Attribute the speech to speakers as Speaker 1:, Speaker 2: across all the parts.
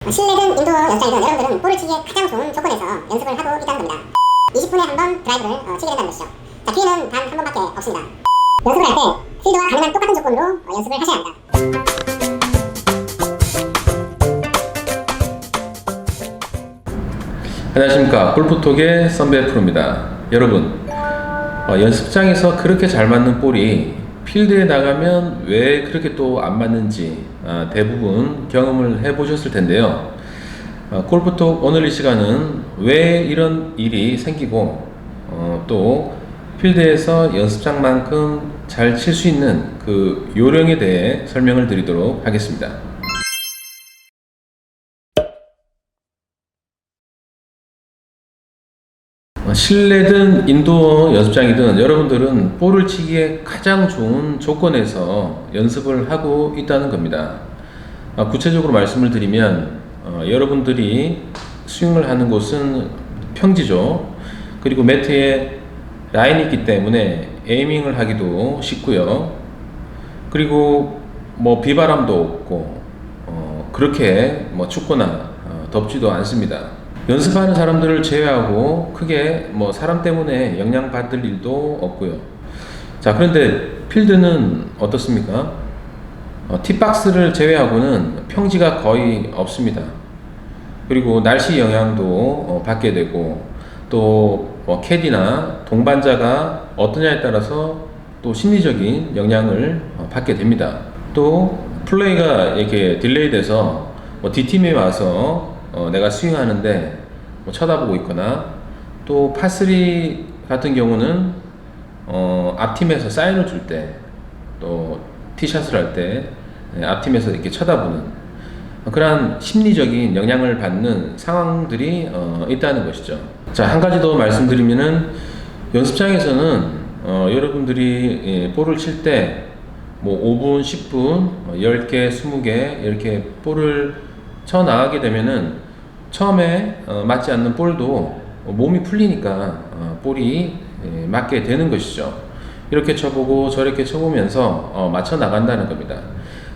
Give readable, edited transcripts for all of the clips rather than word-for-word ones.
Speaker 1: 실내든 인도어 연습장이든 여러분들은 볼을 치기에 가장 좋은 조건에서 연습을 하고 있다는 겁니다. 20분에 한 번 드라이브를 치게 된다는 것이죠. 자, 기회는 단 한 번밖에 없습니다. 연습을 할 때 필드와 가능한 똑같은 조건으로 연습을 하셔야 합니다.
Speaker 2: 안녕하십니까, 골프톡의 썬베 프로입니다. 여러분, 연습장에서 그렇게 잘 맞는 볼이 필드에 나가면 왜 그렇게 또 안 맞는지 대부분 경험을 해보셨을 텐데요. 골프톡 오늘 이 시간은 왜 이런 일이 생기고 또 필드에서 연습장만큼 잘 칠 수 있는 그 요령에 대해 설명을 드리도록 하겠습니다. 실내든 인도어 연습장이든 여러분들은 볼을 치기에 가장 좋은 조건에서 연습을 하고 있다는 겁니다. 구체적으로 말씀을 드리면 여러분들이 스윙을 하는 곳은 평지죠. 그리고 매트에 라인이 있기 때문에 에이밍을 하기도 쉽고요. 그리고 뭐 비바람도 없고 그렇게 뭐 춥거나 덥지도 않습니다. 연습하는 사람들을 제외하고 크게 뭐 사람 때문에 영향받을 일도 없고요. 자, 그런데 필드는 어떻습니까? 티박스를 제외하고는 평지가 거의 없습니다. 그리고 날씨 영향도 받게 되고 또 뭐 캐디나 동반자가 어떠냐에 따라서 또 심리적인 영향을 받게 됩니다. 또 플레이가 이렇게 딜레이 돼서 뭐 D팀에 와서 내가 스윙하는데 뭐 쳐다보고 있거나 또 파3 같은 경우는 앞팀에서 사인을 줄 때 또 티샷을 할 때 앞팀에서 이렇게 쳐다보는 그러한 심리적인 영향을 받는 상황들이 있다는 것이죠. 자, 한 가지 더 말씀드리면은 연습장에서는 여러분들이 볼을 칠 때 뭐 5분, 10분, 10개, 20개 이렇게 볼을 쳐 나가게 되면은 처음에 맞지 않는 볼도 몸이 풀리니까 볼이 맞게 되는 것이죠. 이렇게 쳐보고 저렇게 쳐보면서 맞춰 나간다는 겁니다.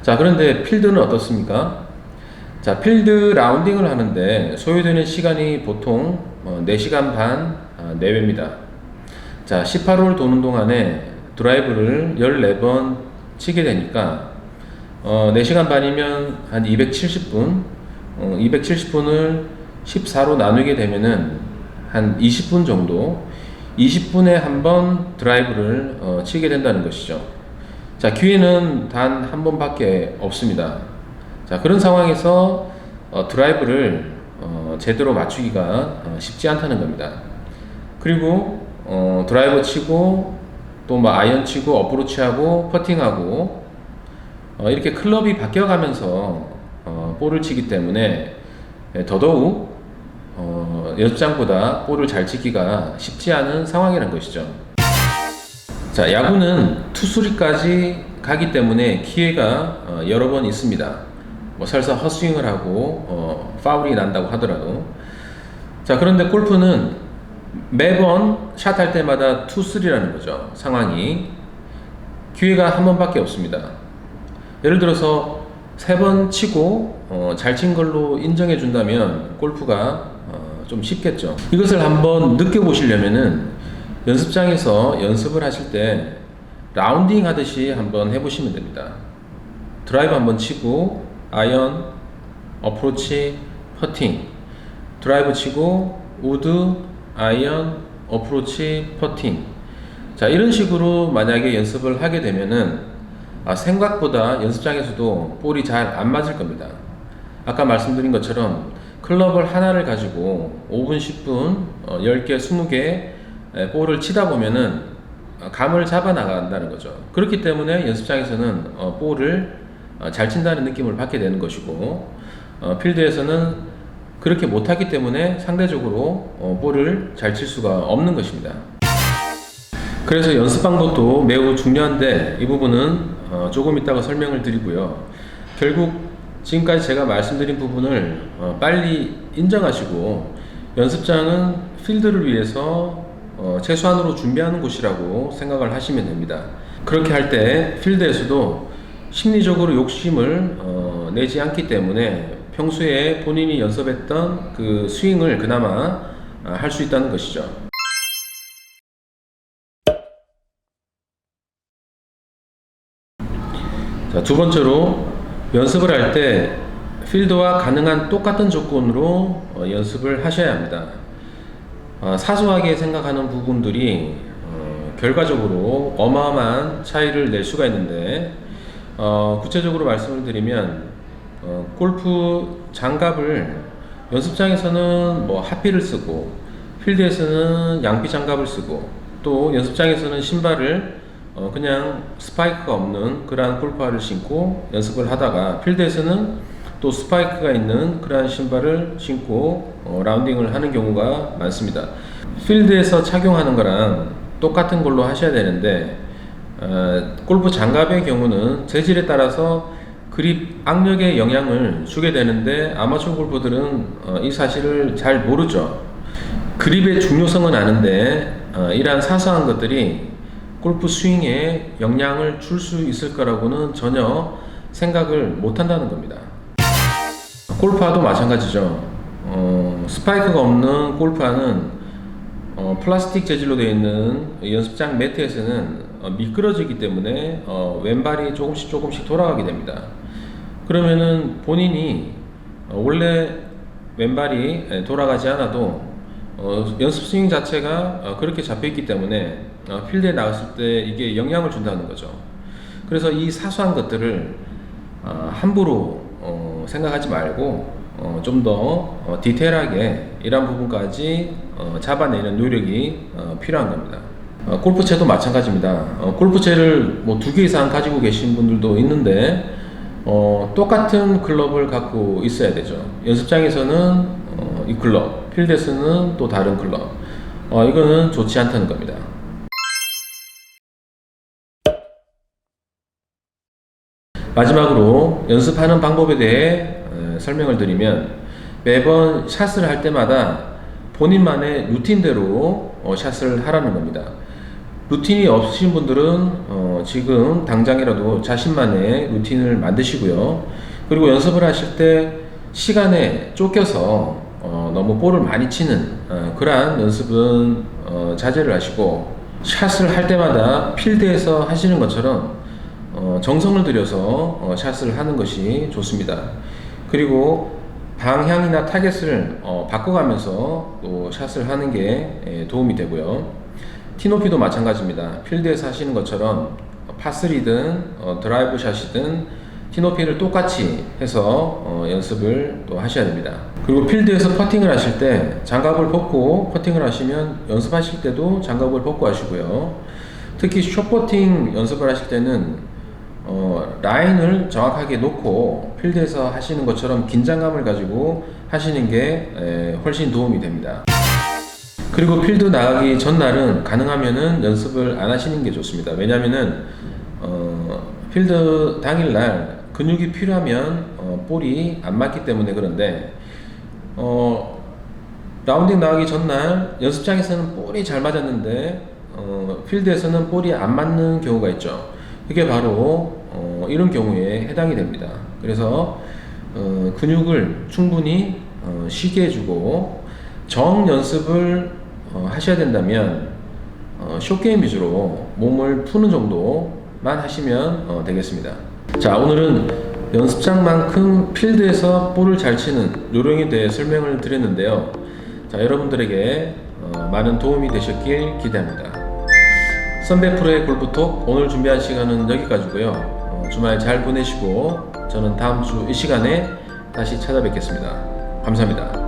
Speaker 2: 자, 그런데 필드는 어떻습니까? 자, 필드 라운딩을 하는데 소요되는 시간이 보통 4시간 반 내외입니다. 자, 18홀 도는 동안에 드라이브를 14번 치게 되니까 4시간 반이면 한 270분 270분을 14로 나누게 되면은 한 20분 정도 20분에 한 번 드라이브를 치게 된다는 것이죠. 자, 기회는 단 한 번밖에 없습니다. 자, 그런 상황에서 드라이브를 제대로 맞추기가 쉽지 않다는 겁니다. 그리고 드라이버 치고 또 뭐 아이언 치고 어프로치하고 퍼팅하고 이렇게 클럽이 바뀌어가면서 볼을 치기 때문에 더더욱 연습장보다 볼을 잘 치기가 쉽지 않은 상황이라는 것이죠. 자, 야구는 투수리까지 가기 때문에 기회가 여러 번 있습니다. 뭐 설사 헛스윙을 하고 파울이 난다고 하더라도. 자, 그런데 골프는 매번 샷할 때마다 투쓰리라는 거죠. 상황이 기회가 한 번밖에 없습니다. 예를 들어서 3번 치고 잘 친 걸로 인정해 준다면 골프가 좀 쉽겠죠. 이것을 한번 느껴보시려면은 연습장에서 연습을 하실 때 라운딩 하듯이 한번 해보시면 됩니다. 드라이브 한번 치고 아이언, 어프로치, 퍼팅, 드라이브 치고 우드, 아이언, 어프로치, 퍼팅. 자, 이런 식으로 만약에 연습을 하게 되면은 생각보다 연습장에서도 볼이 잘 안 맞을 겁니다. 아까 말씀드린 것처럼 클럽을 하나를 가지고 5분, 10분, 10개, 20개 볼을 치다 보면은 감을 잡아 나간다는 거죠. 그렇기 때문에 연습장에서는 볼을 잘 친다는 느낌을 받게 되는 것이고 필드에서는 그렇게 못하기 때문에 상대적으로 볼을 잘 칠 수가 없는 것입니다. 그래서 연습 방법도 매우 중요한데 이 부분은 조금 이따가 설명을 드리고요. 결국 지금까지 제가 말씀드린 부분을 빨리 인정하시고 연습장은 필드를 위해서 최소한으로 준비하는 곳이라고 생각을 하시면 됩니다. 그렇게 할 때 필드에서도 심리적으로 욕심을 내지 않기 때문에 평소에 본인이 연습했던 그 스윙을 그나마 할 수 있다는 것이죠. 자, 두 번째로 연습을 할 때 필드와 가능한 똑같은 조건으로 연습을 하셔야 합니다. 사소하게 생각하는 부분들이 결과적으로 어마어마한 차이를 낼 수가 있는데, 구체적으로 말씀을 드리면 골프 장갑을 연습장에서는 뭐 하피를 쓰고 필드에서는 양피 장갑을 쓰고 또 연습장에서는 신발을 그냥 스파이크가 없는 그러한 골프화를 신고 연습을 하다가 필드에서는 또 스파이크가 있는 그러한 신발을 신고 라운딩을 하는 경우가 많습니다. 필드에서 착용하는 거랑 똑같은 걸로 하셔야 되는데, 골프 장갑의 경우는 재질에 따라서 그립 악력에 영향을 주게 되는데 아마추어 골퍼들은 이 사실을 잘 모르죠. 그립의 중요성은 아는데 이러한 사소한 것들이 골프 스윙에 영향을 줄 수 있을 거라고는 전혀 생각을 못 한다는 겁니다. 골프화도 마찬가지죠. 스파이크가 없는 골프화는 플라스틱 재질로 되어 있는 연습장 매트에서는 미끄러지기 때문에 왼발이 조금씩 돌아가게 됩니다. 그러면은 본인이 원래 왼발이 돌아가지 않아도 연습 스윙 자체가 그렇게 잡혀 있기 때문에 필드에 나갔을 때 이게 영향을 준다는 거죠. 그래서 이 사소한 것들을 함부로 생각하지 말고 좀 더 디테일하게 이런 부분까지 잡아내는 노력이 필요한 겁니다. 골프채도 마찬가지입니다. 골프채를 뭐 2개 이상 가지고 계신 분들도 있는데 똑같은 클럽을 갖고 있어야 되죠. 연습장에서는 이 클럽, 필드에서는 또 다른 클럽. 이거는 좋지 않다는 겁니다. 마지막으로 연습하는 방법에 대해 설명을 드리면, 매번 샷을 할 때마다 본인만의 루틴대로 샷을 하라는 겁니다. 루틴이 없으신 분들은 지금 당장이라도 자신만의 루틴을 만드시고요. 그리고 연습을 하실 때 시간에 쫓겨서 너무 볼을 많이 치는 그러한 연습은 자제를 하시고, 샷을 할 때마다 필드에서 하시는 것처럼 정성을 들여서 샷을 하는 것이 좋습니다. 그리고 방향이나 타겟을 바꿔가면서 또 샷을 하는 게 도움이 되고요. 티높이도 마찬가지입니다. 필드에서 하시는 것처럼 파3든 드라이브 샷이든 티높이를 똑같이 해서 연습을 또 하셔야 됩니다. 그리고 필드에서 퍼팅을 하실 때 장갑을 벗고 퍼팅을 하시면 연습하실 때도 장갑을 벗고 하시고요. 특히 숏퍼팅 연습을 하실 때는 라인을 정확하게 놓고 필드에서 하시는 것처럼 긴장감을 가지고 하시는 게 훨씬 도움이 됩니다. 그리고 필드 나가기 전날은 가능하면은 연습을 안 하시는 게 좋습니다. 왜냐면은 필드 당일날 근육이 필요하면 볼이 안 맞기 때문에. 그런데 라운딩 나가기 전날 연습장에서는 볼이 잘 맞았는데 필드에서는 볼이 안 맞는 경우가 있죠. 그게 바로 이런 경우에 해당이 됩니다. 그래서 근육을 충분히 쉬게 해주고 정 연습을 하셔야 된다면 숏게임 위주로 몸을 푸는 정도만 하시면 되겠습니다. 자, 오늘은 연습장만큼 필드에서 볼을 잘 치는 요령에 대해 설명을 드렸는데요. 자, 여러분들에게 많은 도움이 되셨길 기대합니다. 선배 프로의 골프톡, 오늘 준비한 시간은 여기까지고요. 주말 잘 보내시고 저는 다음 주 이 시간에 다시 찾아뵙겠습니다. 감사합니다.